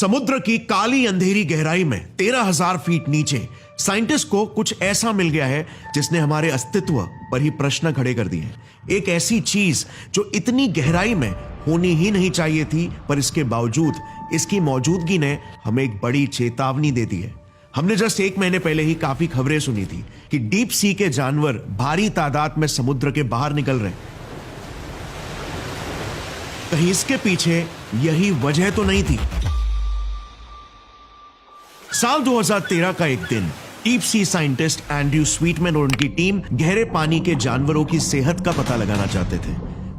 समुद्र की काली अंधेरी गहराई में 13,000 फीट नीचे साइंटिस्ट को कुछ ऐसा मिल गया है जिसने हमारे अस्तित्व पर ही प्रश्न खड़े कर दिए हैं। एक ऐसी चीज जो इतनी गहराई में होनी ही नहीं चाहिए थी, पर इसके बावजूद इसकी मौजूदगी ने हमें एक बड़ी चेतावनी दे दी है। हमने जस्ट 1 महीने पहले ही काफी खबरें सुनी थी कि डीप सी के जानवर भारी तादाद में समुद्र के बाहर निकल रहे हैं। कहीं इसके पीछे यही वजह तो नहीं थी? साल 2013 का एक दिन डीप सी साइंटिस्ट एंड्रयू स्वीटमैन और उनकी टीम गहरे पानी के जानवरों की सेहत का पता लगाना चाहते थे।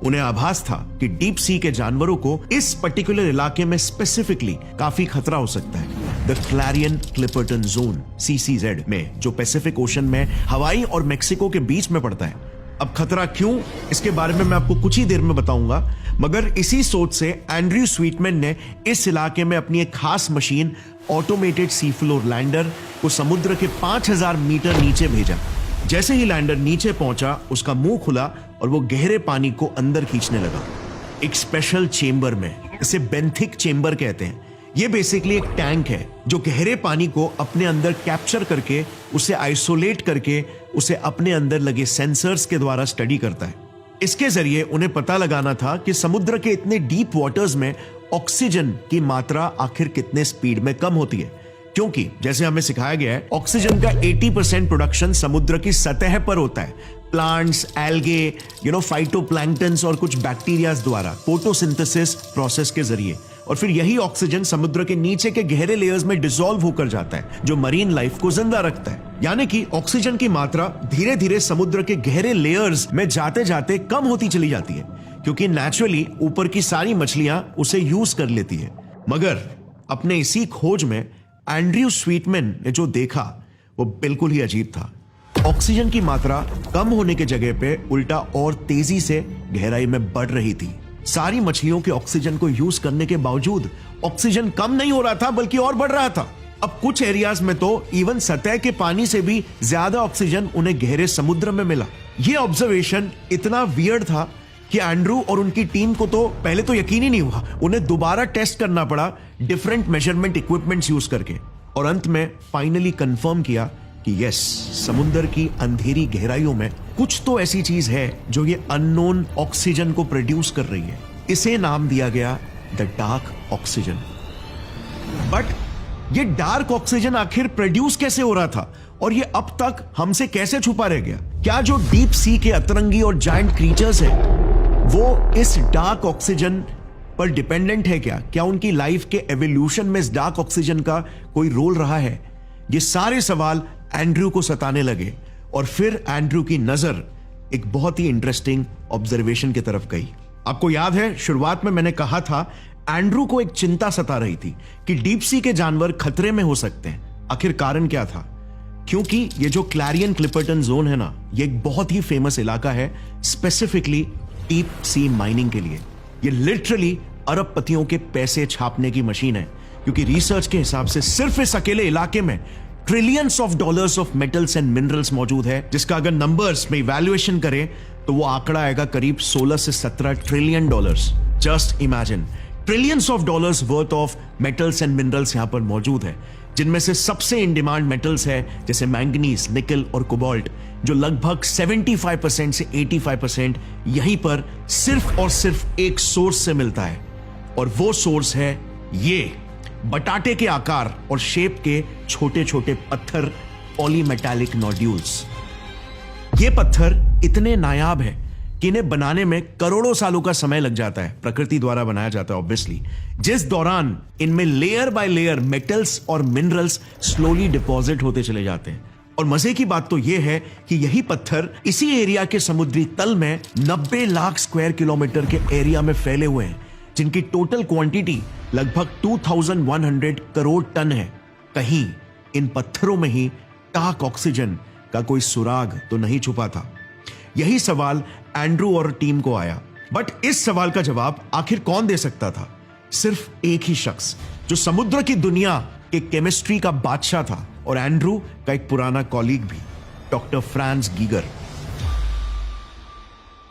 उन्हें आभास था कि डीप सी के जानवरों को इस पर्टिकुलर इलाके में स्पेसिफिकली काफी खतरा हो सकता है। The Clarion Clipperton zone CCZ में, जो पैसिफिक ओशन में हवाई और मेक्सिको के बीच में पड़ता है। अब खतरा क्यों, इसके बारे में मैं आपको कुछ ही देर में बताऊंगा, मगर इसी सोच से एंड्रयू स्वीटमैन ने इस इलाके में अपनी एक खास machine automated sea floor lander को समुद्र के 5,000 मीटर नीचे भेजा। जैसे ही लैंडर नीचे पहुंचा, उसका मुंह खुला और वो गहरे पानी को अंदर खींचने लगा एक स्पेशल चेंबर में। इसे बेंथिक चेंबर कहते हैं। ये बेसिकली एक टैंक है जो गहरे पानी को अपने अंदर कैप्चर करके उसे आइसोलेट करके उसे अपने अंदर लगे सेंसर्स के द्वारा स्टडी करता है। इसके जरिए उन्हें पता लगाना था कि समुद्र के इतने डीप वाटर्स में ऑक्सीजन की मात्रा आखिर कितने स्पीड में कम होती है, क्योंकि जैसे हमें सिखाया गया है, ऑक्सीजन का 80% प्रोडक्शन समुद्र की सतह पर होता है। प्लांट्स, एल्गे, फाइटोप्लैंक्टन्स और कुछ बैक्टीरियाज द्वारा फोटोसिंथेसिस प्रोसेस के जरिए, और फिर यही ऑक्सीजन समुद्र के नीचे के गहरे लेयर्स में डिसॉल्व होकर जाता है, जो मरीन लाइफ को जिंदा रखता है। यानी कि ऑक्सीजन की मात्रा धीरे धीरे समुद्र के गहरे लेयर्स में जाते जाते कम होती चली जाती है, क्योंकि नेचुरली ऊपर की सारी मछलियां उसे यूज कर लेती है। मगर अपने इसी खोज में एंड्रयू स्वीटमैन ने जो देखा वो बिल्कुल ही अजीब था। ऑक्सीजन की मात्रा कम होने के जगह पे उल्टा और तेजी से गहराई में बढ़ रही थी। सारी मछलियों के ऑक्सीजन को यूज करने के बावजूद ऑक्सीजन कम नहीं हो रहा था, बल्कि और बढ़ रहा था। अब कुछ एरियाज में तो इवन सतह के पानी से भी ज्यादा ऑक्सीजन उन्हें गहरे समुद्र में मिला। यह ऑब्जर्वेशन इतना वियर्ड था कि एंड्रू और उनकी टीम को तो पहले तो यकीन ही नहीं हुआ। उन्हें दोबारा टेस्ट करना पड़ा डिफरेंट मेजरमेंट इक्विपमेंट्स यूज करके, और अंत में फाइनली कंफर्म किया कि यस, समुद्र की अंधेरी गहराइयों में कुछ तो ऐसी चीज है जो ये अननोन ऑक्सीजन को प्रोड्यूस कर रही है। इसे नाम दिया गया द डार्क ऑक्सीजन। बट ये डार्क ऑक्सीजन आखिर प्रोड्यूस कैसे हो रहा था, और ये अब तक हमसे कैसे छुपा रह गया? क्या जो डीप सी के अतरंगी और जायंट क्रीचर्स हैं वो इस डार्क ऑक्सीजन पर डिपेंडेंट है? क्या उनकी लाइफ के एवोल्यूशन में इस डार्क ऑक्सीजन का कोई रोल रहा है? ये सारे सवाल एंड्रयू को सताने लगे, और फिर एंड्रयू की नजर एक बहुत ही इंटरेस्टिंग ऑब्जर्वेशन की तरफ गई। आपको याद है, शुरुआत में मैंने कहा था एंड्रयू को एक चिंता सता रही थी कि डीप सी के जानवर खतरे में हो सकते हैं। आखिर कारण क्या था? क्योंकि ये जो क्लैरियन क्लिपर्टन जोन है ना, ये एक बहुत ही फेमस इलाका है स्पेसिफिकली डीप सी माइनिंग के लिए। ये लिटरली अरबपतियों के पैसे छापने की मशीन है, क्योंकि रिसर्च के हिसाब से सिर्फ इस अकेले इलाके में trillions of dollars of metals and minerals मौजूद है, जिसका अगर नंबर्स में इवैल्यूएशन करें तो वो आंकड़ा आएगा करीब 16 से 17 trillion dollars. Just imagine, trillions of dollars worth of metals and minerals यहां पर मौजूद है, जिनमें से सबसे इन डिमांड मेटल्स है जैसे मैंगनीज, निकल और कोबाल्ट, जो लगभग 75% से 85% यहीं पर सिर्फ और सिर्फ एक सोर्स से मिलता है, और वो सोर्स है ये बटाटे के आकार और शेप के छोटे छोटे पत्थर, पॉलीमेटालिक नोड्यूल्स। ये पत्थर इतने नायाब है कि इन्हें बनाने में करोड़ों सालों का समय लग जाता है। प्रकृति द्वारा बनाया जाता है ऑब्वियसली, जिस दौरान इनमें लेयर बाय लेयर मेटल्स और मिनरल्स स्लोली डिपॉजिट होते चले जाते हैं। और मजे की बात तो यह है कि यही पत्थर इसी एरिया के समुद्री तल में 90 लाख स्क्वायर किलोमीटर के एरिया में फैले हुए हैं, जिनकी टोटल क्वांटिटी लगभग 2100 करोड़ टन है। कहीं इन पत्थरों में ही डार्क ऑक्सीजन का कोई सुराग तो नहीं छुपा था? यही सवाल एंड्रू और टीम को आया, बट इस सवाल का जवाब आखिर कौन दे सकता था? सिर्फ एक ही शख्स, जो समुद्र की दुनिया के केमिस्ट्री का बादशाह था और एंड्रू का एक पुराना कॉलीग भी, doctor France Geiger.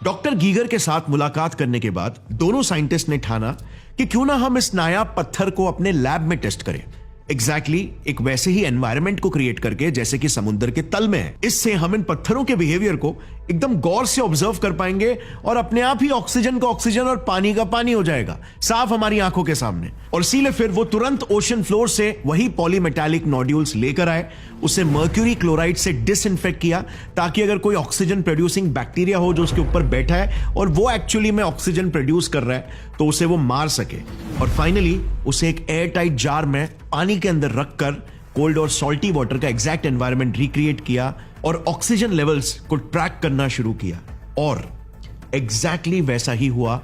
Doctor Geiger के साथ मुलाकात करने के बाद दोनों साइंटिस्ट ने ठाना कि क्यों ना हम इस नायाब पत्थर को अपने लैब में टेस्ट करें। एग्जैक्टली एक वैसे ही एनवायरनमेंट को क्रिएट करके जैसे कि समुद्र के तल में है। इससे हम इन पत्थरों के बिहेवियर को एकदम गौर से ऑब्जर्व कर पाएंगे और अपने आप ही ऑक्सीजन का ऑक्सीजन और पानी का पानी हो जाएगा साफ हमारी आंखों के सामने। और इसीलिए फिर वो तुरंत ओशन फ्लोर से वही पॉलीमेटालिक नोड्यूल्स लेकर आए, उसे मर्क्यूरी क्लोराइड से डिसइंफेक्ट किया ताकि अगर कोई ऑक्सीजन प्रोड्यूसिंग बैक्टीरिया हो जो उसके ऊपर बैठा है और वो एक्चुअली में ऑक्सीजन प्रोड्यूस कर रहा है तो उसे वो मार सके। और फाइनली उसे एक एयर टाइट जार में पानी के अंदर रखकर कोल्ड और सॉल्टी वाटर का एग्जैक्ट एनवायरनमेंट रिक्रिएट किया और ऑक्सीजन लेवल्स को ट्रैक करना शुरू किया। और एग्जैक्टली वैसा ही हुआ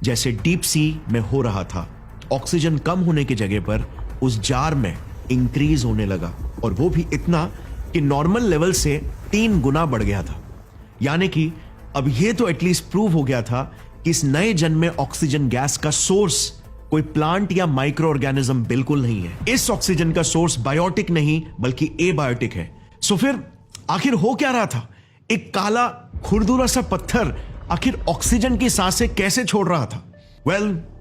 जैसे डीप सी में हो रहा था। ऑक्सीजन कम होने की जगह पर उस जार में इंक्रीज होने लगा, और वो भी इतना कि नॉर्मल लेवल से 3 गुना बढ़ गया था। यानी कि अब ये तो एटलीस्ट प्रूव हो गया था कि इस नए जन्म में ऑक्सीजन गैस का सोर्स कोई प्लांट या माइक्रो ऑर्गेनिज्म बिल्कुल नहीं है। इस ऑक्सीजन का सोर्स बायोटिक नहीं बल्कि एबायोटिक है। सो फिर आखिर हो क्या रहा था? एक काला खुरदुरा सा पत्थर आखिर ऑक्सीजन की सांसें कैसे छोड़ रहा था?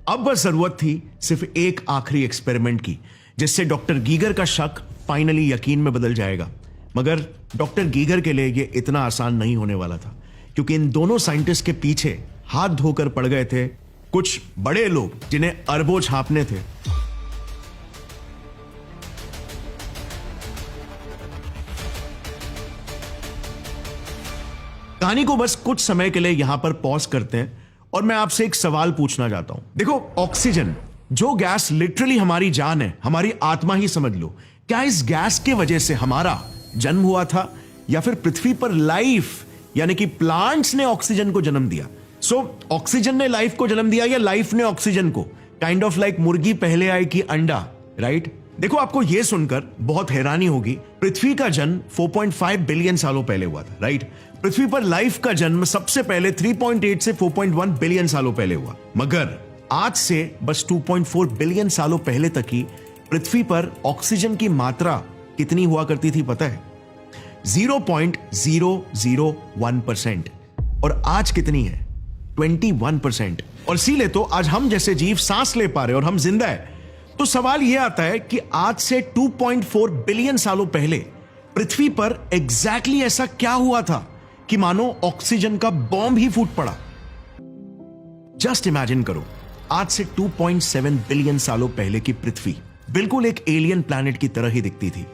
अब बस जरूरत थी सिर्फ एक आखिरी एक्सपेरिमेंट की, जिससे डॉक्टर गीगर का शक फाइनली यकीन में बदल जाएगा। मगर डॉक्टर गीगर के लिए यह इतना आसान नहीं होने वाला था, क्योंकि इन दोनों साइंटिस्ट के पीछे हाथ धोकर पड़ गए थे कुछ बड़े लोग जिन्हें अरबों छापने थे। कहानी को बस कुछ समय के लिए यहां पर पॉज करते हैं और मैं आपसे एक सवाल पूछना चाहता हूं। देखो, ऑक्सीजन जो गैस लिटरली हमारी जान है, हमारी आत्मा ही समझ लो, क्या इस गैस के वजह से हमारा जन्म हुआ था या फिर पृथ्वी पर लाइफ यानी कि प्लांट्स ने ऑक्सीजन को जन्म दिया? ऑक्सीजन ने लाइफ को जन्म दिया या लाइफ ने ऑक्सीजन को? काइंड ऑफ लाइक मुर्गी पहले आई कि अंडा, राइट? देखो, आपको यह सुनकर बहुत हैरानी होगी, पृथ्वी का जन्म 4.5 बिलियन सालों पहले हुआ था, राइट? पृथ्वी पर लाइफ का जन्म सबसे पहले 3.8 से 4.1 बिलियन सालों पहले हुआ। मगर आज से बस 2.4 बिलियन सालों पहले तक ही पृथ्वी पर ऑक्सीजन की मात्रा कितनी हुआ करती थी पता है? 0.001%। और आज कितनी है? 21%। और इसीलिए तो आज हम जैसे जीव सांस ले पा रहे और हम जिंदा है। तो सवाल यह आता है कि आज से 2.4 बिलियन सालों पहले पृथ्वी पर एग्जैक्टली ऐसा क्या हुआ था कि मानो ऑक्सीजन का बॉम्ब ही फूट पड़ा। जस्ट इमेजिन करो, आज से 2.7 बिलियन सालों पहले की पृथ्वी बिल्कुल एक एलियन प्लैनेट की तरह ही दिखती थी।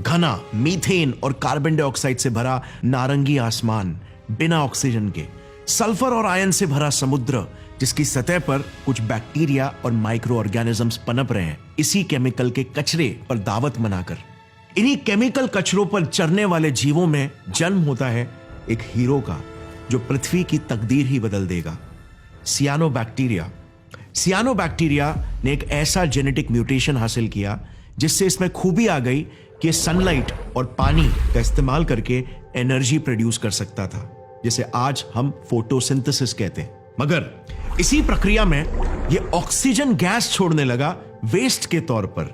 घना मीथेन और कार्बन डाइऑक्साइड से भरा नारंगी आसमान, बिना ऑक्सीजन के, सल्फर और आयन से भरा समुद्र जिसकी सतह पर कुछ बैक्टीरिया और माइक्रो ऑर्गेनिजम्स पनप रहे हैं इसी केमिकल के कचरे पर दावत मनाकर। इन्हीं केमिकल कचरों पर चरने वाले जीवों में जन्म होता है एक हीरो का, जो पृथ्वी की तकदीर ही बदल देगा। सियानोबैक्टीरिया ने एक ऐसा जेनेटिक म्यूटेशन हासिल किया जिससे इसमें खूबी आ गई कि सनलाइट और पानी का इस्तेमाल करके एनर्जी प्रोड्यूस कर सकता था, जिसे आज हम फोटोसिंथेसिस कहते हैं। मगर इसी प्रक्रिया में यह ऑक्सीजन गैस छोड़ने लगा वेस्ट के तौर पर,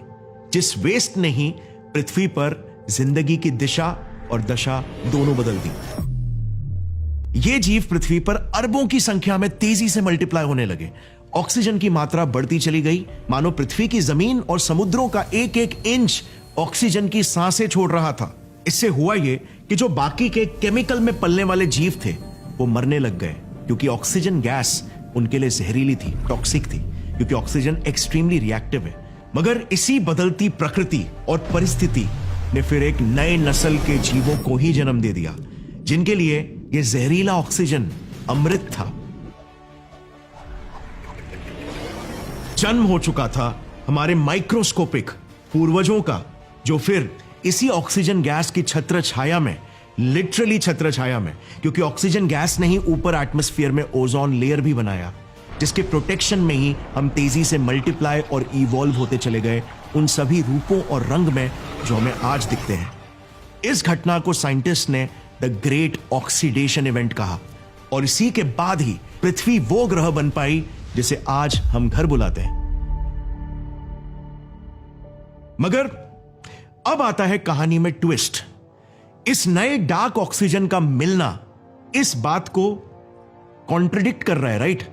जिस वेस्ट ने ही पृथ्वी पर जिंदगी की दिशा और दशा दोनों बदल दी। ये जीव पृथ्वी पर अरबों की संख्या में तेजी से मल्टीप्लाई होने लगे। ऑक्सीजन की मात्रा बढ़ती चली गई, मानो पृथ्वी की जमीन और समुद्रों का एक एक इंच ऑक्सीजन की सांसें छोड़ रहा था। इससे हुआ यह कि जो बाकी के केमिकल में पलने वाले जीव थे वो मरने लग गए, क्योंकि ऑक्सीजन गैस उनके लिए जहरीली थी, टॉक्सिक थी, क्योंकि ऑक्सीजन एक्सट्रीमली रिएक्टिव है। मगर इसी बदलती प्रकृति और परिस्थिति ने फिर एक नए नस्ल के जीवों को ही जन्म दे दिया, जिनके लिए यह जहरीला ऑक्सीजन अमृत था। जन्म हो चुका था हमारे माइक्रोस्कोपिक पूर्वजों का, जो फिर इसी ऑक्सीजन गैस की छत्र छाया में, लिटरली छत्र छाया में, क्योंकि ऑक्सीजन गैस ने ही ऊपर एटमॉस्फेयर में ओजोन लेयर भी बनाया, जिसके प्रोटेक्शन में ही हम तेजी से मल्टीप्लाई और इवॉल्व होते चले गए उन सभी रूपों और रंग में जो हमें आज दिखते हैं। इस घटना को साइंटिस्ट ने द ग्रेट ऑक्सीडेशन इवेंट कहा, और इसी के बाद ही पृथ्वी वो ग्रह बन पाई जिसे आज हम घर बुलाते हैं। मगर अब आता है कहानी में ट्विस्ट। इस नए डार्क ऑक्सीजन का मिलना इस बात को कॉन्ट्रडिक्ट कर रहा है, राइट?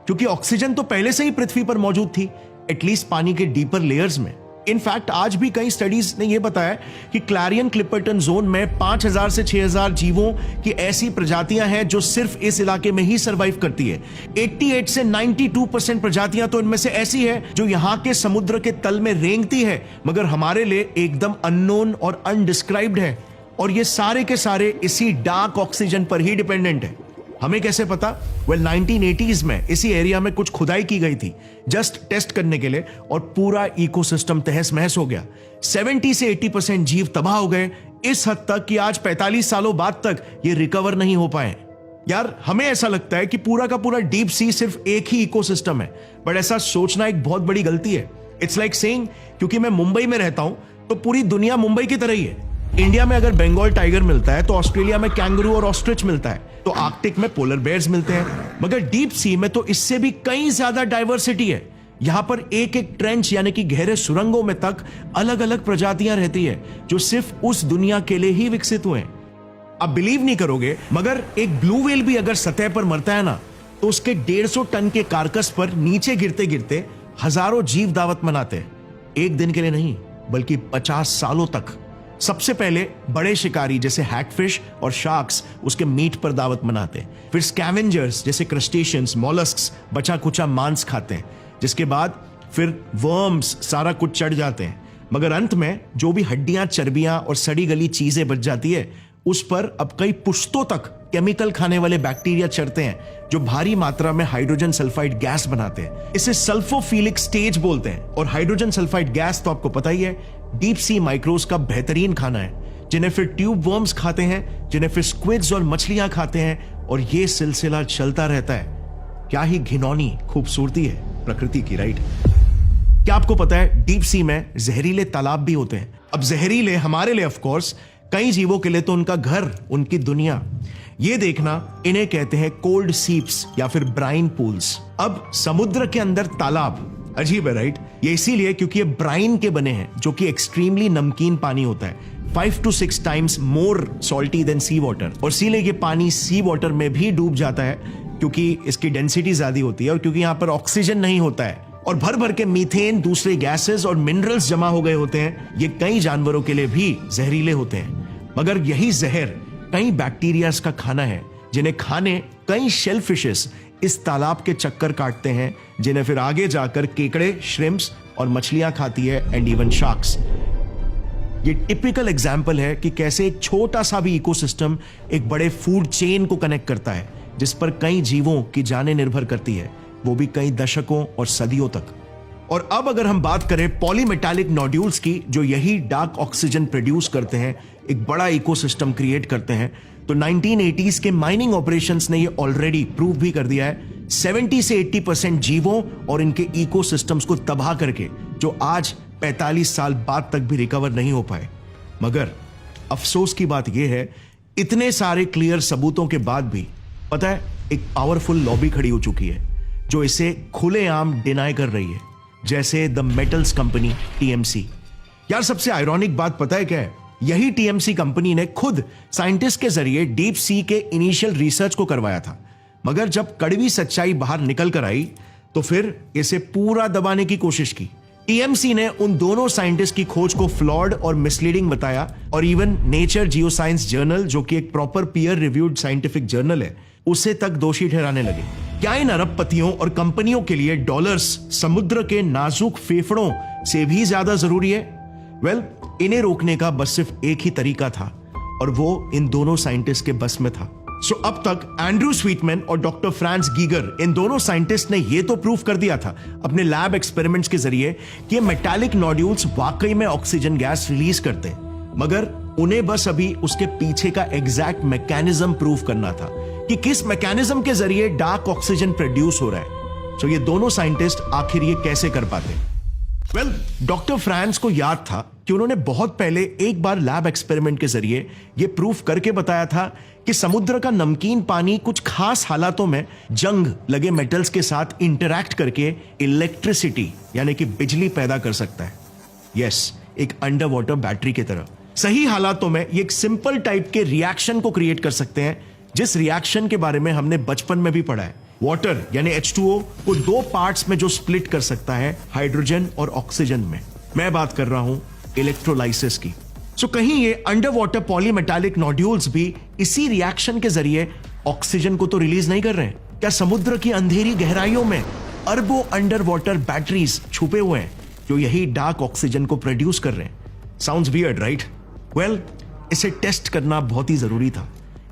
क्योंकि ऑक्सीजन तो पहले से ही पृथ्वी पर मौजूद थी, एटलीस्ट पानी के डीपर लेयर्स में। इनफैक्ट आज भी कई स्टडीज ने यह बताया कि क्लैरियन क्लिपर्टन जोन में 5000 से 6000 जीवों की ऐसी प्रजातियां हैं जो सिर्फ इस इलाके में ही सरवाइव करती है। 88 से 92% प्रजातियां तो इनमें से ऐसी है जो यहां के समुद्र के तल में रेंगती है, मगर हमारे लिए एकदम अननोन और अनडिस्क्राइब्ड है। और ये सारे के सारे इसी डार्क ऑक्सीजन पर ही डिपेंडेंट है। हमें कैसे पता? वेल 1980s में इसी एरिया में कुछ खुदाई की गई थी जस्ट टेस्ट करने के लिए, और पूरा इकोसिस्टम तहस महस हो गया। 70 से 80% जीव तबाह हो गए, इस हद तक कि आज 45 सालों बाद तक ये रिकवर नहीं हो पाए। यार हमें ऐसा लगता है कि पूरा का पूरा डीप सी सिर्फ एक ही इकोसिस्टम है, बट ऐसा सोचना एक बहुत बड़ी गलती है। इट्स लाइक सेइंग क्योंकि मैं मुंबई में रहता हूं तो पूरी दुनिया मुंबई की तरह ही है। इंडिया में अगर बंगाल टाइगर मिलता है तो ऑस्ट्रेलिया में कैंगरू और ऑस्ट्रिच मिलता है, तो आर्कटिक में पोलर बेयर्स मिलते हैं, मगर डीप सी में तो इससे भी कई ज्यादा डाइवर्सिटी है। यहां पर एक एक ट्रेंच यानी कि गहरे सुरंगों में तक अलग अलग प्रजातियां रहती है जो सिर्फ उस दुनिया के लिए ही विकसित हुए हैं। आप बिलीव नहीं करोगे, मगर एक ब्लू व्हेल भी अगर सतह पर मरता है ना, तो उसके 150 टन के कार्कस पर नीचे गिरते गिरते हजारों जीव दावत मनाते हैं। एक दिन के लिए नहीं, बल्कि 50 सालों तक। सबसे पहले बड़े शिकारी जैसे हैगफिश और शार्क्स उसके मीट पर दावत मनाते हैं, फिर स्कैवेंजर्स जैसे क्रस्टेशियंस, मोलस्क्स बचा कुचा मांस खाते हैं, जिसके बाद फिर वर्म्स सारा कुछ चढ़ जाते हैं, मगर अंत में जो भी हड्डियां, चर्बियां और सड़ी गली चीजें बच जाती है उस पर अब कई पुश्तों तक केमिकल खाने वाले बैक्टीरिया चढ़ते हैं जो भारी मात्रा में हाइड्रोजन सल्फाइड गैस बनाते हैं। इसे सल्फोफिलिक स्टेज बोलते हैं। और हाइड्रोजन सल्फाइड गैस तो आपको पता ही है, डीप सी माइक्रोस का बेहतरीन खाना है, जिन्हें फिर ट्यूब वर्म्स खाते हैं, जिन्हें फिर स्क्विड्स और मछलियां खाते हैं, और ये सिलसिला चलता रहता है। क्या ही घिनौनी खूबसूरती है प्रकृति की, राइट? क्या आपको पता है डीप सी में जहरीले तालाब भी होते हैं? अब जहरीले हमारे लिए ऑफ कोर्स, कई जीवों के लिए तो उनका घर, उनकी दुनिया। ये देखना, इन्हें कहते हैं कोल्ड सीप्स या फिर ब्राइन पूल्स। अब समुद्र के अंदर तालाब, अजीब है राइट? ये इसीलिए क्योंकि ये ब्राइन के बने हैं, जो कि एक्सट्रीमली नमकीन पानी होता है, 5 to 6 times more salty than sea water. और इसीलिए ये पानी सी वाटर में भी डूब जाता है क्योंकि इसकी डेंसिटी ज्यादा होती है और क्योंकि यहां पर ऑक्सीजन नहीं होता है, और भर भर के मीथेन, दूसरे गैसेस और मिनरल्स जमा हो गए होते हैं। ये कई जानवरों के लिए भी जहरीले होते हैं, मगर यही जहर कई बैक्टीरियाज का खाना है, जिन्हें खाने कई शेलफिशेस इस तालाब के चक्कर काटते हैं, जिन्हें फिर आगे जाकर केकड़े, श्रिम्प्स और मछलियां खाती है, एंड इवन शार्क्स। ये टिपिकल एग्जाम्पल है कि कैसे एक छोटा सा भी इकोसिस्टम एक बड़े फूड चेन को कनेक्ट करता है, जिस पर कई जीवों की जानें निर्भर करती है, वो भी कई दशकों और सदियों तक। और अब अगर हम बात करें पॉलीमेटालिक नोड्यूल्स की, जो यही डार्क ऑक्सीजन प्रोड्यूस करते हैं, एक बड़ा इकोसिस्टम क्रिएट करते हैं, तो 1980s के माइनिंग ऑपरेशंस ने ये ऑलरेडी प्रूव भी कर दिया है, 70 से 80% जीवों और इनके इकोसिस्टम्स को तबाह करके, जो आज 45 साल बाद तक भी रिकवर नहीं हो पाए। मगर अफसोस की बात यह है, इतने सारे क्लियर सबूतों के बाद भी पता है एक पावरफुल लॉबी खड़ी हो चुकी है जो इसे खुलेआम डिनाई कर रही है, जैसे द मेटल्स कंपनी टीएमसी। यार सबसे आयरॉनिक बात पता है क्या है? यही टीएमसी कंपनी ने खुद साइंटिस्ट के जरिए डीप सी के इनिशियल रिसर्च को करवाया था, मगर जब कड़वी सच्चाई बाहर निकल कर आई तो फिर इसे पूरा दबाने की कोशिश की। टीएमसी ने उन दोनों साइंटिस्ट की खोज को फ्लॉड और मिसलीडिंग बताया, और इवन नेचर जियोसाइंस जर्नल, जो कि एक proper peer reviewed scientific journal है, उसे तक दोषी ठहराने लगे। क्या इन अरबपतियों और कंपनियों के लिए डॉलर्स समुद्र के नाजुक फेफड़ों से भी ज्यादा जरूरी है? वेल, इन्हें रोकने का बस सिर्फ एक ही तरीका था, और वो इन दोनों साइंटिस्ट के बस में था। सो अब तक एंड्रू स्वीटमैन और डॉक्टर फ्रांस गीगर, इन दोनों साइंटिस्ट ने यह तो प्रूव कर दिया था अपने लैब एक्सपेरिमेंट्स के जरिए कि ये मेटालिक नोड्यूल्स वाकई में ऑक्सीजन गैस रिलीज करते हैं, मगर उन्हें बस अभी उसके पीछे का एग्जैक्ट मैकेनिज्म प्रूव करना था कि किस मैकेनिज्म के जरिए डार्क ऑक्सीजन प्रोड्यूस हो रहा है। सो ये दोनों साइंटिस्ट आखिर ये कैसे कर पाते? वेल, डॉक्टर फ्रांस को याद था कि उन्होंने बहुत पहले एक बार लैब एक्सपेरिमेंट के जरिए यह प्रूफ करके बताया था कि समुद्र का नमकीन पानी कुछ खास हालातों में जंग लगे मेटल्स के साथ इंटरैक्ट करके इलेक्ट्रिसिटी यानी कि बिजली पैदा कर सकता है। यस, एक अंडर वाटर बैटरी की तरह। सही हालातों में ये एक सिंपल टाइप के रिएक्शन को क्रिएट कर सकते हैं, जिस रिएक्शन के बारे में हमने बचपन में भी पढ़ा है। वाटर यानी H2O को दो पार्ट्स में जो स्प्लिट कर सकता है, हाइड्रोजन और ऑक्सीजन में। मैं बात कर रहा हूं इलेक्ट्रोलाइसिस की। सो कहीं ये अंडर वाटर पॉलीमेटालिक नोड्यूल्स भी इसी रिएक्शन के जरिए ऑक्सीजन को तो रिलीज नहीं कर रहे हैं? क्या समुद्र की अंधेरी गहराइयों में अरबों अंडर वाटर बैटरीज छुपे हुए हैं जो यही डार्क ऑक्सीजन को प्रोड्यूस कर रहे हैं? Sounds weird, right? वेल, इसे टेस्ट करना बहुत ही जरूरी था,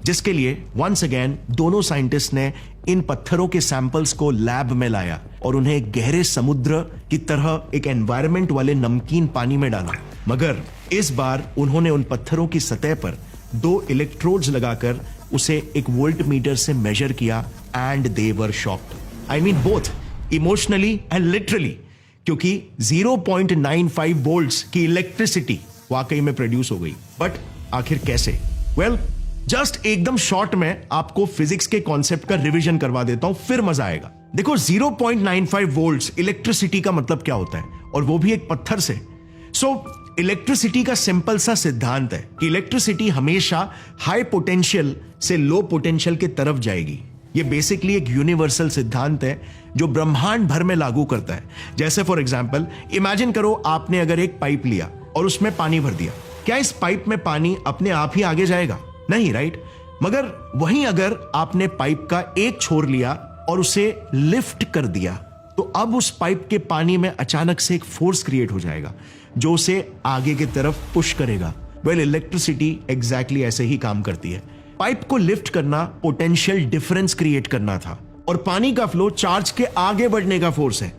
जिसके लिए वंस अगेन दोनों साइंटिस्ट ने इन पत्थरों के सैंपल्स को लैब में लाया और उन्हें गहरे समुद्र की तरह एक एनवायरनमेंट वाले नमकीन पानी में डाला। मगर इस बार उन्होंने उन पत्थरों की सतह पर दो इलेक्ट्रोड्स लगाकर उसे एक वोल्ट मीटर से मेजर किया and they were shocked. I mean both emotionally and literally, क्योंकि 0.95 वोल्ट्स की इलेक्ट्रिसिटी वाकई में प्रोड्यूस हो गई। बट आखिर कैसे? वेल, जस्ट एकदम शॉर्ट में आपको फिजिक्स के कॉन्सेप्ट का रिवीजन करवा देता हूं, फिर मजा आएगा। देखो, 0.95 वोल्ट्स इलेक्ट्रिसिटी का मतलब क्या होता है, और वो भी एक पत्थर से। इलेक्ट्रिसिटी का सिंपल सा सिद्धांत है कि इलेक्ट्रिसिटी हमेशा हाई पोटेंशियल से लो पोटेंशियल की तरफ जाएगी। ये बेसिकली एक यूनिवर्सल सिद्धांत है जो ब्रह्मांड भर में लागू करता है। जैसे फॉर एग्जांपल, इमेजिन करो आपने अगर एक पाइप लिया और उसमें पानी भर दिया, क्या इस पाइप में पानी अपने आप ही आगे जाएगा? नहीं, राइट? मगर वहीं अगर आपने पाइप का एक छोर लिया और उसे लिफ्ट कर दिया, तो अब उस पाइप के पानी में अचानक से एक फोर्स क्रिएट हो जाएगा जो उसे आगे की तरफ पुश करेगा। वेल, इलेक्ट्रिसिटी एग्जैक्टली ऐसे ही काम करती है। पाइप को लिफ्ट करना पोटेंशियल डिफरेंस क्रिएट करना था, और पानी का फ्लो चार्ज के आगे बढ़ने का फोर्स है,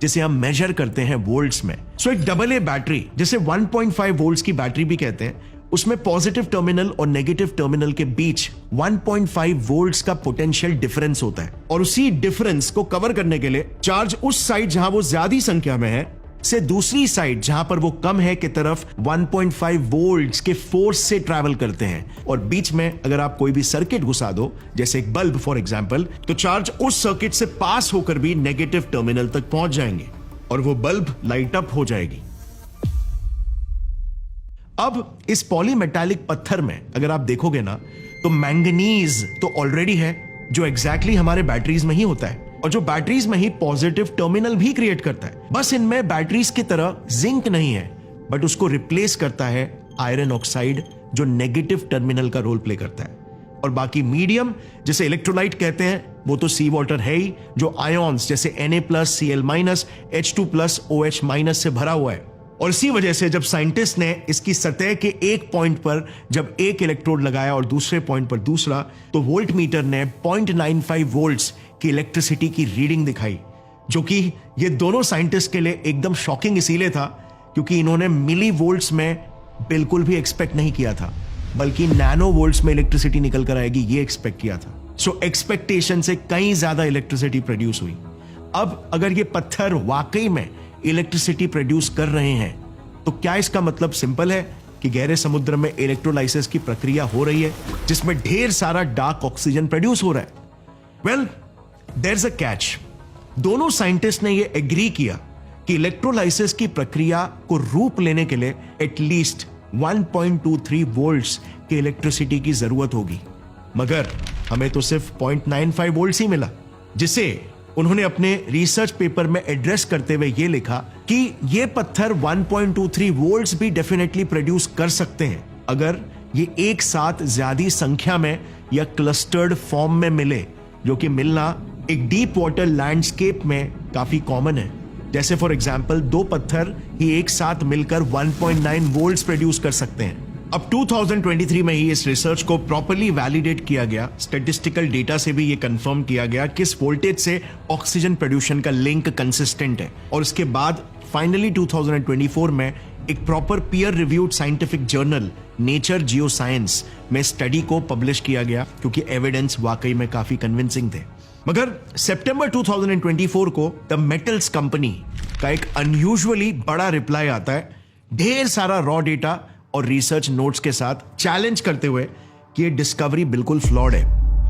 जिसे हम मेजर करते हैं वोल्ट्स में। एक डबल ए बैटरी, जिसे 1.5 वोल्ट्स की बैटरी भी कहते हैं, उसमें पॉजिटिव टर्मिनल और नेगेटिव टर्मिनल के बीच 1.5 वोल्ट्स का पोटेंशियल डिफरेंस होता है, और उसी डिफरेंस को कवर करने के लिए चार्ज उस साइड जहां वो ज्यादा संख्या में है से दूसरी साइड जहां पर वो कम है की तरफ 1.5 वोल्ट्स के फोर्स से ट्रैवल करते हैं। और बीच में अगर आप कोई भी सर्किट घुसा दो, जैसे एक बल्ब फॉर एग्जांपल, तो चार्ज उस सर्किट से पास होकर भी नेगेटिव टर्मिनल तक पहुंच जाएंगे और वो बल्ब लाइट अप हो जाएगी। अब इस पॉलीमेटालिक पत्थर में अगर आप देखोगे ना, तो मैंगनीज तो ऑलरेडी है, जो एग्जैक्टली हमारे बैटरीज में ही होता है, और जो बैटरीज में ही पॉजिटिव टर्मिनल भी क्रिएट करता है। बस इनमें बैटरीज की तरह जिंक नहीं है, बट उसको रिप्लेस करता है आयरन ऑक्साइड, जो नेगेटिव टर्मिनल का रोल प्ले करता है। और बाकी मीडियम, जिसे इलेक्ट्रोलाइट कहते हैं, वो तो सी वाटर है ही, जो आयोन्स जैसे Na+, Cl-, H2+, OH- से भरा हुआ है। और इसी वजह से जब साइंटिस्ट ने इसकी सतह के एक पॉइंट पर जब एक इलेक्ट्रोड लगाया और दूसरे पॉइंट पर दूसरा, तो वोल्ट मीटर ने 0.95 वोल्ट्स की इलेक्ट्रिसिटी की रीडिंग दिखाई, जो कि ये दोनों साइंटिस्ट के लिए एकदम शॉकिंग इसीलिए था क्योंकि इन्होंने मिली वोल्ट्स में बिल्कुल भी एक्सपेक्ट नहीं किया था, बल्कि नैनो वोल्ट्स में इलेक्ट्रिसिटी निकल कर आएगी ये एक्सपेक्ट किया था। सो एक्सपेक्टेशन से कहीं ज्यादा इलेक्ट्रिसिटी प्रोड्यूस हुई। अब अगर ये पत्थर वाकई में इलेक्ट्रिसिटी प्रोड्यूस कर रहे हैं, तो क्या इसका मतलब सिंपल है कि गहरे समुद्र में इलेक्ट्रोलाइसिस की प्रक्रिया हो रही है जिसमें ढेर सारा डार्क ऑक्सीजन प्रोड्यूस हो रहा है? Well, there is a catch. दोनों साइंटिस्ट ने यह एग्री किया कि इलेक्ट्रोलाइसिस की प्रक्रिया को रूप लेने के लिए एटलीस्ट 1.23 वोल्ट्स की इलेक्ट्रिसिटी की जरूरत होगी, मगर हमें तो सिर्फ 0.95 वोल्ट्स ही मिला, जिसे उन्होंने अपने रिसर्च पेपर में एड्रेस करते हुए यह लिखा कि ये पत्थर 1.23 वोल्ट्स भी डेफिनेटली प्रोड्यूस कर सकते हैं अगर ये एक साथ ज्यादा संख्या में या क्लस्टर्ड फॉर्म में मिले, जो कि मिलना एक डीप वाटर लैंडस्केप में काफी कॉमन है। जैसे फॉर एग्जांपल, दो पत्थर ही एक साथ मिलकर 1.9 वोल्ट्स प्रोड्यूस कर सकते हैं। अब 2023 में ही इस रिसर्च को प्रॉपर्ली वैलिडेट किया गया, स्टैटिस्टिकल डेटा से भी ये कंफर्म किया गया कि इस वोल्टेज से ऑक्सीजन प्रोड्यूशन का लिंक कंसिस्टेंट है। और इसके बाद फाइनली 2024 में एक proper peer reviewed scientific journal nature geoscience में स्टडी को पब्लिश किया गया, क्योंकि एविडेंस वाकई में काफी कन्विंसिंग थे। मगर सितंबर 2024 को द मेटल्स कंपनी का एक अनयूजुअली बड़ा रिप्लाई आता है, ढेर सारा रॉ डेटा और रिसर्च नोट्स के साथ, चैलेंज करते हुए कि ये डिस्कवरी बिल्कुल फ्लॉड है।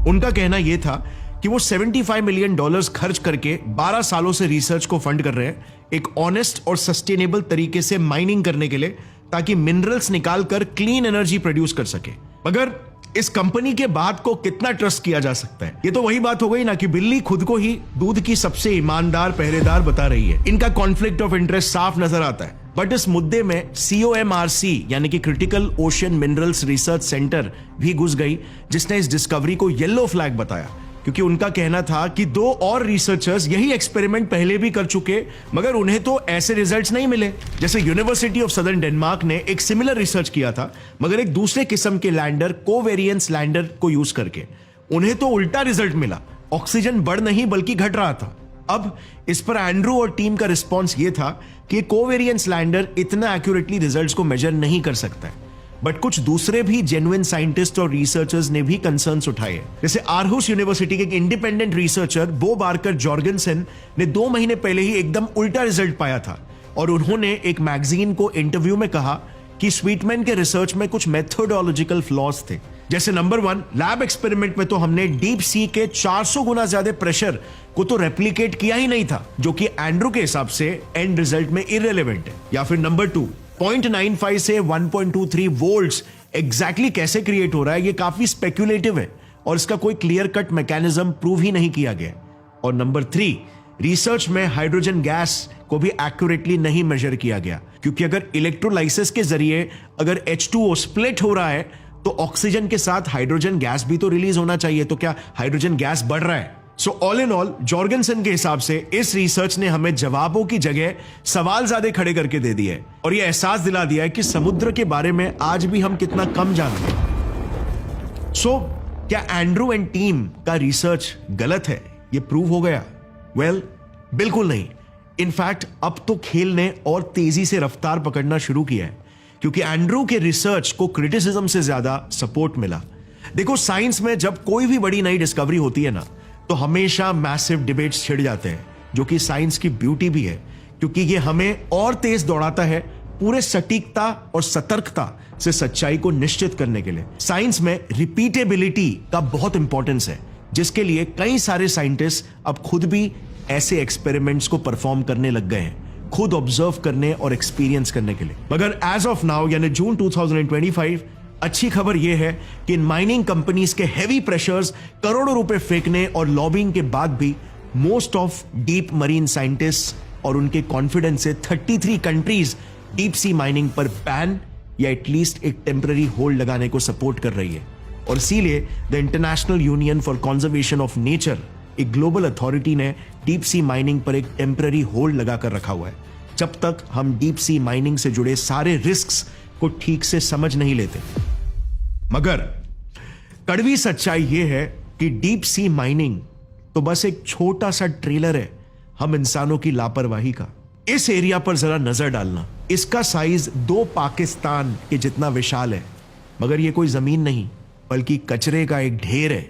उनका कहना यह था कि वो $75 मिलियन खर्च करके 12 सालों से रिसर्च को फंड कर रहे हैं एक ऑनेस्ट और सस्टेनेबल तरीके से माइनिंग करने के लिए, ताकि मिनरल्स निकालकर क्लीन एनर्जी प्रोड्यूस कर सके। मगर इस कंपनी के बात को कितना ट्रस्ट किया जा सकता है? ये तो वही बात हो गई ना कि बिल्ली खुद को ही दूध की सबसे ईमानदार पहरेदार बता रही है। इनका कॉन्फ्लिक्ट ऑफ इंटरेस्ट साफ नजर आता है। बट इस मुद्दे में COMRC यानी कि critical ocean minerals research centre भी घुस गई, जिसने इस डिस्कवरी को येलो फ्लैग बताया, क्योंकि उनका कहना था कि 2 और रिसर्चर्स यही एक्सपेरिमेंट पहले भी कर चुके, मगर उन्हें तो ऐसे रिजल्ट्स नहीं मिले। जैसे यूनिवर्सिटी ऑफ सदर्न डेनमार्क ने एक सिमिलर रिसर्च किया था, मगर एक दूसरे किस्म के लैंडर, कोवेरियंस लैंडर को यूज करके। उन्हें तो उल्टा रिजल्ट मिला, ऑक्सीजन बढ़ नहीं बल्कि घट रहा था। अब इस पर एंड्रू और टीम का रिस्पॉन्स यह था कि कोवेरियंस लैंडर इतना एक्यूरेटली रिजल्ट्स को मेजर नहीं कर सकता है। बट कुछ दूसरे भी जेन्युइन साइंटिस्ट और रिसर्चर्स ने भी कंसर्न्स उठाए। जैसे आरहुस यूनिवर्सिटी के एक इंडिपेंडेंट रिसर्चर बो बार्कर जॉर्गनसन ने 2 महीने पहले ही एकदम उल्टा रिजल्ट पाया था, और उन्होंने एक मैगजीन को इंटरव्यू में कहा कि स्वीटमैन के रिसर्च में कुछ मेथोडोलॉजिकल फ्लॉज थे। जैसे नंबर 1, लैब एक्सपेरिमेंट में तो हमने डीप सी के 400 गुना ज्यादा प्रेशर को तो रेप्लिकेट किया ही नहीं था, जो कि एंड्रू के हिसाब से एंड रिजल्ट में इररिलेवेंट है। या फिर नंबर 2, 0.95 से 1.23 वोल्ट्स एग्जैक्टली कैसे क्रिएट हो रहा है, ये काफी स्पेक्युलेटिव है और इसका कोई क्लियर कट मैकेनिज्म प्रूव ही नहीं किया गया। और नंबर 3, रिसर्च में हाइड्रोजन गैस को भी एक्यूरेटली नहीं मेजर किया गया, क्योंकि अगर इलेक्ट्रोलाइसिस के जरिए अगर H2O स्प्लिट हो रहा है तो ऑक्सीजन के साथ हाइड्रोजन गैस भी तो रिलीज होना चाहिए, तो क्या हाइड्रोजन गैस बढ़ रहा है? सो ऑल इन ऑल जॉर्गनसन के हिसाब से इस रिसर्च ने हमें जवाबों की जगह सवाल ज्यादा खड़े करके दे दिए और यह एहसास दिला दिया है कि समुद्र के बारे में आज भी हम कितना कम जानते हैं। सो क्या एंड्रू एंड टीम का रिसर्च गलत है, यह प्रूव हो गया? वेल, बिल्कुल नहीं। इनफैक्ट अब तो खेल ने और तेजी से रफ्तार पकड़ना शुरू किया है, क्योंकि एंड्रू के रिसर्च को क्रिटिसिज्म से ज्यादा सपोर्ट मिला। देखो, साइंस में जब कोई भी बड़ी नई डिस्कवरी होती है ना, तो हमेशा मैसिव डिबेट्स छिड़ जाते हैं, जो कि साइंस की ब्यूटी भी है, क्योंकि ये हमें और तेज दौड़ाता है पूरे सटीकता और सतर्कता से सच्चाई को निश्चित करने के लिए। साइंस में रिपीटेबिलिटी का बहुत इंपॉर्टेंस है, जिसके लिए कई सारे साइंटिस्ट अब खुद भी ऐसे एक्सपेरिमेंट्स को परफॉर्म करने लग गए हैं, खुद ऑब्जर्व करने और एक्सपीरियंस करने के लिए। मगर एज ऑफ नाउ यानी जून 2025 अच्छी खबर यह है कि इन माइनिंग कंपनीज के हेवी प्रेशर्स, करोड़ों रुपए फेंकने और लॉबिंग के बाद भी most of deep marine scientist और उनके कॉन्फिडेंस से 33 कंट्रीज डीप सी माइनिंग पर बैन या एटलीस्ट एक टेम्पररी होल्ड लगाने को सपोर्ट कर रही है। और इसीलिए the international union for conservation of nature, एक ग्लोबल अथॉरिटी, ने डीप सी माइनिंग पर एक टेम्पररी होल्ड लगाकर रखा हुआ है, जब तक हम डीप सी माइनिंग से जुड़े सारे रिस्क्स को ठीक से समझ नहीं लेते। मगर कड़वी सच्चाई यह है कि डीप सी माइनिंग तो बस एक छोटा सा ट्रेलर है हम इंसानों की लापरवाही का। इस एरिया पर जरा नजर डालना, इसका साइज 2 पाकिस्तान के जितना विशाल है, मगर यह कोई जमीन नहीं बल्कि कचरे का एक ढेर है।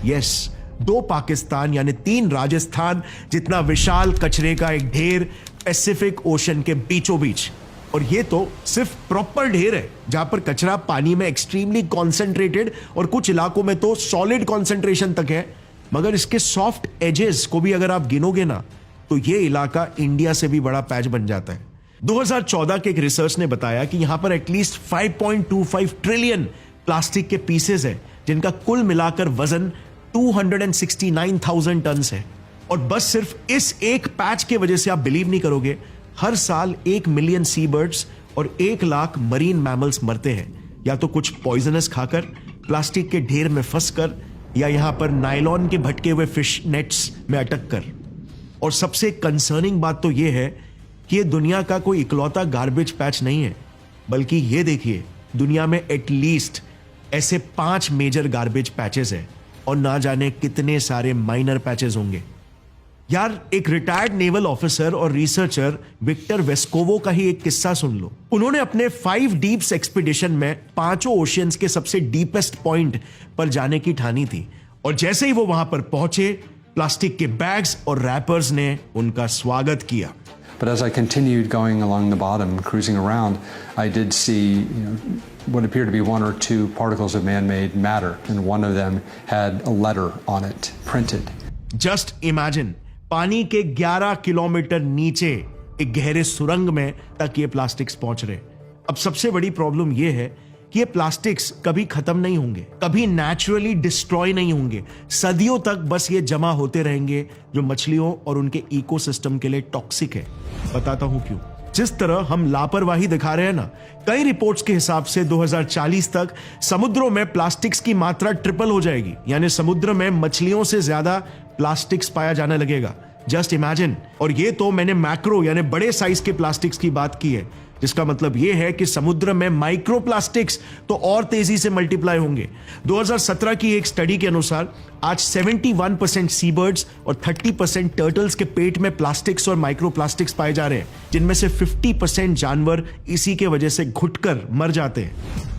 यस, 2 पाकिस्तान यानी 3 राजस्थान जितना विशाल कचरे का एक ढेर पैसिफिक ओशन के बीचों बीच। और ये तो सिर्फ प्रॉपर ढेर है, जहां पर कचरा पानी में एक्सट्रीमली कॉन्सेंट्रेटेड और कुछ इलाकों में तो सॉलिड कॉन्सेंट्रेशन तक है। मगर इसके सॉफ्ट एजेस को भी अगर आप गिनोगे ना, तो ये इलाका इंडिया से भी बड़ा पैच बन जाता है। 2014 के एक रिसर्च ने बताया कि यहां पर एटलीस्ट 5.25 ट्रिलियन प्लास्टिक के पीसेस है, जिनका कुल मिलाकर वजन 269,000 टन है। और बस सिर्फ इस एक पैच की वजह से आप बिलीव नहीं करोगे, हर साल 1 मिलियन सी बर्ड्स और 1 लाख मरीन मैमल्स मरते हैं, या तो कुछ पॉइजनस खाकर, प्लास्टिक के ढेर में फंसकर, या यहां पर नायलॉन के भटके हुए फिश नेट्स में अटक कर। और सबसे कंसर्निंग बात तो यह है कि यह दुनिया का कोई इकलौता गार्बेज पैच नहीं है, बल्कि यह देखिए, दुनिया में एटलीस्ट ऐसे 5 मेजर गार्बेज पैचेस हैं और ना जाने कितने सारे माइनर पैचेस होंगे। यार, एक रिटायर्ड नेवल ऑफिसर और रिसर्चर विक्टर वेस्कोवो का ही एक किस्सा सुन लो। उन्होंने अपने 5 डीप्स एक्सपीडिशन में 5 ओशियंस के सबसे डीपेस्ट पॉइंट पर जाने की ठानी थी, और जैसे ही वो वहां पर पहुंचे, प्लास्टिक के बैग्स और रैपर्स ने उनका स्वागत किया। But as I continued going along the bottom, cruising around, I did see, what appeared to be 1 or 2 particles of man-made matter, and one of them had a letter on it, printed. Just imagine, पानी के 11 kilometre नीचे एक गहरे सुरंग में तक ये plastics पहुंच रहे। अब सबसे बड़ी प्रॉब्लम यह है कि ये प्लास्टिक्स कभी खत्म नहीं होंगे, कभी नेचुरली डिस्ट्रॉय नहीं होंगे, सदियों तक बस ये जमा होते रहेंगे, जो मछलियों और उनके इकोसिस्टम के लिए टॉक्सिक है। बताता हूं क्यों। जिस तरह हम लापरवाही दिखा रहे हैं ना, कई रिपोर्ट्स के हिसाब से 2040 तक समुद्रों में प्लास्टिक्स की मात्रा ट्रिपल हो जाएगी, यानी समुद्र में मछलियों से ज्यादा प्लास्टिक्स पाया जाने लगेगा। Just imagine. और ये तो मैंने मैक्रो यानी बड़े साइज के प्लास्टिक्स की बात की है, जिसका मतलब यह है कि समुद्र में माइक्रो प्लास्टिक्स तो और तेजी से मल्टीप्लाई होंगे। 2017 की एक स्टडी के अनुसार आज 71% सीबर्ड्स और 30% टर्टल्स के पेट में प्लास्टिक्स और माइक्रो प्लास्टिक्स पाए जा रहे हैं, जिनमें से 50% जानवर इसी के वजह से घुटकर मर जाते हैं।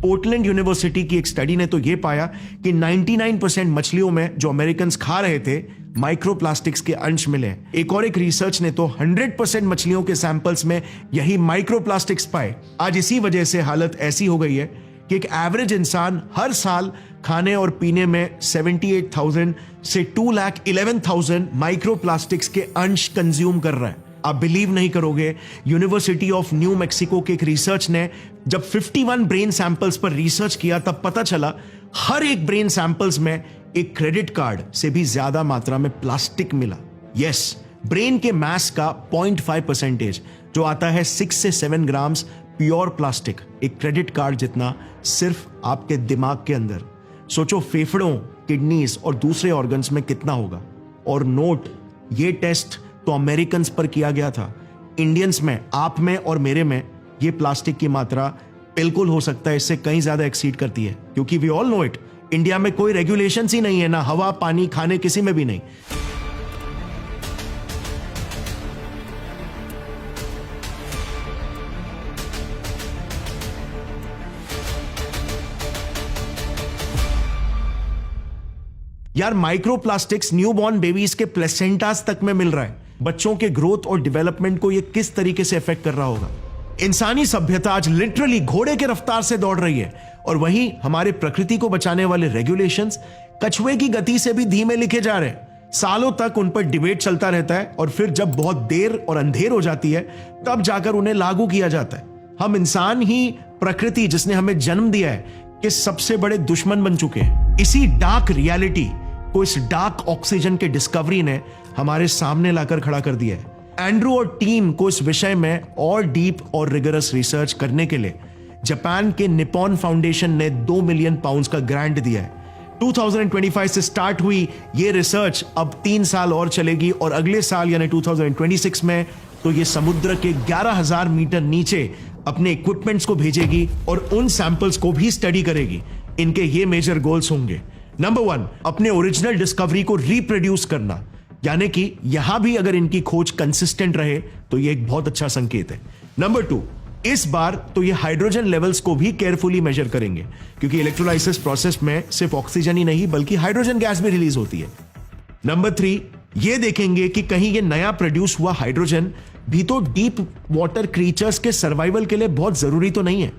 पोर्टलैंड यूनिवर्सिटी की एक स्टडी ने तो यह पाया कि 99% मछलियों में जो अमेरिकन खा रहे थे माइक्रोप्लास्टिक्स के अंश मिले। एक और एक रिसर्च ने तो 100% मछलियों के सैंपल्स में यही माइक्रोप्लास्टिक्स पाए। आज इसी वजह से हालत ऐसी हो गई है कि एक एवरेज इंसान हर साल खाने और पीने में 78,000 से 2,11,000 माइक्रोप्लास्टिक्स के अंश कंज्यूम कर रहा है। आप बिलीव नहीं करोगे, यूनिवर्सिटी ऑफ न्यू मैक्सिको के एक रिसर्च ने जब 51 ब्रेन सैंपल्स पर रिसर्च किया, तब पता चला हर एक ब्रेन सैंपल्स में एक क्रेडिट कार्ड से भी ज्यादा मात्रा में प्लास्टिक मिला। यस, ब्रेन के मास का 0.5% जो आता है 6 से 7 ग्राम्स प्योर प्लास्टिक, एक क्रेडिट कार्ड जितना सिर्फ आपके दिमाग के अंदर। सोचो फेफड़ों, किडनीज और दूसरे ऑर्गन्स में कितना होगा। और नोट, ये टेस्ट तो अमेरिकन्स पर किया गया था। इंडियंस में, आप में और मेरे में ये प्लास्टिक की मात्रा बिल्कुल हो सकता है इससे कहीं ज्यादा एक्सीड करती है, क्योंकि we all know it, India में कोई रेगुलेशंस ही नहीं है, ना हवा, पानी, खाने, किसी में भी नहीं। यार, माइक्रोप्लास्टिक्स न्यूबॉर्न बेबीज के प्लेसेंटास तक में मिल रहा है। बच्चों के ग्रोथ और डेवलपमेंट को यह किस तरीके से इफेक्ट कर रहा होगा। इंसानी सभ्यता आज लिटरली घोड़े के रफ्तार से दौड़ रही है, और वहीं हमारे प्रकृति को बचाने वाले रेगुलेशंस कछुए की गति से भी धीमे लिखे जा रहे हैं। सालों तक उन पर डिबेट चलता रहता है, और फिर जब बहुत देर और अंधेर हो जाती है तब जाकर उन्हें लागू किया जाता है। हम इंसान ही प्रकृति, जिसने हमें जन्म दिया है, के सबसे बड़े दुश्मन बन चुके हैं। इसी डार्क रियलिटी को इस डार्क ऑक्सीजन के डिस्कवरी ने हमारे सामने लाकर खड़ा कर दिया है। एंड्रू और टीम को इस विषय में और डीप और रिगरस रिसर्च करने के लिए जापान के निपॉन फाउंडेशन ने 2 मिलियन पाउंड्स का ग्रांट दिया है। 2025 से स्टार्ट हुई ये रिसर्च अब 3 साल और चलेगी, और अगले साल यानी 2026 में तो ये समुद्र के 11,000 मीटर नीचे अपने इक्विपमेंट्स को भेजेगी और उन सैंपल्स को भी स्टडी करेगी। इनके ये मेजर गोल्स होंगे। नंबर 1, अपने ओरिजिनल डिस्कवरी को रिप्रोड्यूस करना, यानी कि यहां भी अगर इनकी खोज कंसिस्टेंट रहे तो ये एक बहुत अच्छा संकेत है। नंबर 2, इस बार तो ये हाइड्रोजन लेवल्स को भी केयरफुली मेजर करेंगे, क्योंकि इलेक्ट्रोलाइसिस प्रोसेस में सिर्फ ऑक्सीजन ही नहीं बल्कि हाइड्रोजन गैस भी रिलीज होती है। नंबर 3, ये देखेंगे कि कहीं ये नया प्रोड्यूस हुआ हाइड्रोजन भी तो डीप वाटर क्रीचर्स के सर्वाइवल के लिए बहुत जरूरी तो नहीं है।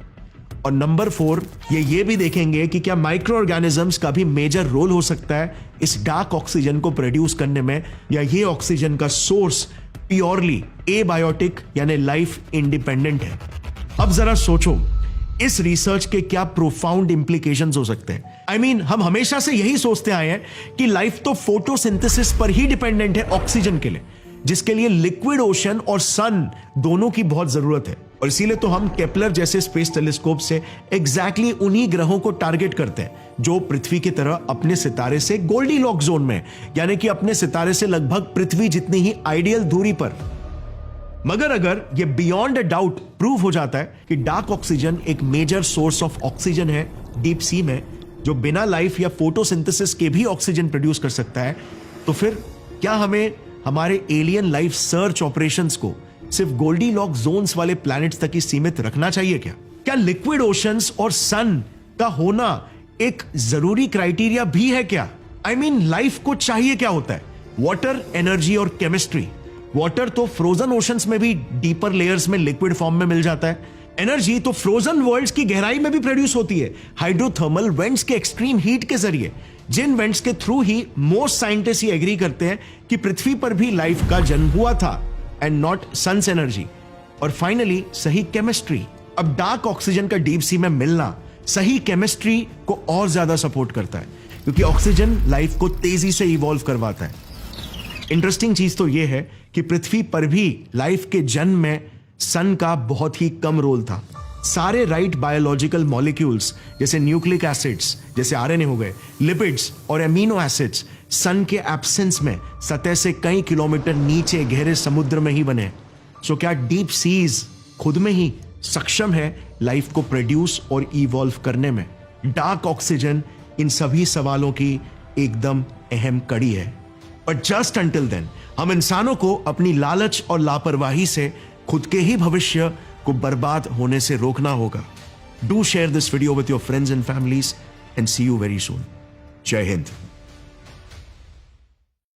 और नंबर 4, ये भी देखेंगे कि क्या माइक्रो ऑर्गेनिजम्स का भी मेजर रोल हो सकता है इस डार्क ऑक्सीजन को प्रोड्यूस करने में, या ये ऑक्सीजन का सोर्स प्योरली एबायोटिक यानी लाइफ इंडिपेंडेंट है। अब जरा सोचो, इस रिसर्च के क्या प्रोफाउंड इंप्लीकेशंस हो सकते हैं। I mean, हम हमेशा से यही सोचते आए हैं कि लाइफ तो फोटोसिंथेसिस पर ही डिपेंडेंट है ऑक्सीजन के लिए, जिसके लिए लिक्विड ओशन और सन दोनों की बहुत जरूरत है। और इसीलिए तो हम केपलर जैसे स्पेस टेलीस्कोप से एग्जैक्टली उन्हीं ग्रहों को टारगेट करते हैं जो पृथ्वी की तरह अपने सितारे से गोल्डीलॉक जोन में, यानी कि अपने सितारे से लगभग पृथ्वी जितनी ही आइडियल दूरी पर। मगर अगर यह बियॉन्ड अ डाउट प्रूव हो जाता है कि डार्क ऑक्सीजन एक मेजर सोर्स ऑफ ऑक्सीजन है डीप सी में, जो बिना लाइफ या फोटोसिंथेसिस के भी ऑक्सीजन प्रोड्यूस कर सकता है, तो फिर क्या हमें हमारे एलियन लाइफ सर्च ऑपरेशंस को सिर्फ गोल्डीलॉक जोन्स वाले प्लैनेट्स तक ही सीमित रखना चाहिए क्या लिक्विड ओशंस और सन का होना एक जरूरी क्राइटेरिया भी है क्या? I mean, लाइफ को चाहिए क्या होता है? वाटर, एनर्जी और केमिस्ट्री। वाटर तो फ्रोजन ओशंस में भी डीपर लेयर्स में लिक्विड फॉर्म में मिल जाता है। एनर्जी तो फ्रोजन वर्ल्ड्स की गहराई में भी प्रोड्यूस होती है हाइड्रोथर्मल वेंट्स के एक्सट्रीम हीट के जरिए, जिन वेंट्स के थ्रू ही मोस्ट साइंटिस्ट ये एग्री करते हैं कि पृथ्वी पर भी लाइफ का जन्म हुआ था, एंड नॉट सन्स एनर्जी। और फाइनली सही केमिस्ट्री। अब डार्क ऑक्सीजन का डीप सी में मिलना सही केमिस्ट्री को और ज्यादा सपोर्ट करता है, क्योंकि ऑक्सीजन लाइफ को तेजी से इवॉल्व करवाता है। इंटरेस्टिंग चीज तो यह है कि पृथ्वी पर भी लाइफ के जन्म में सन का बहुत ही कम रोल था। सारे राइट बायोलॉजिकल मॉलिक्यूल्स जैसे न्यूक्लिक एसिड्स, जैसे आरएनए हो गए, लिपिड्स और एमिनो एसिड्स सन के एब्सेंस में सतह से कई किलोमीटर नीचे गहरे समुद्र में ही बने। सो क्या डीप सीज खुद में ही सक्षम है लाइफ को प्रोड्यूस और इवॉल्व करने में? डार्क ऑक्सीजन इन सभी सवालों की एकदम अहम कड़ी है। बट जस्ट अंटिल देन हम इंसानों को अपनी लालच और लापरवाही से खुद के ही भविष्य को बर्बाद होने से रोकना होगा। Do share this video with your friends and families and see you very soon. जय हिंद।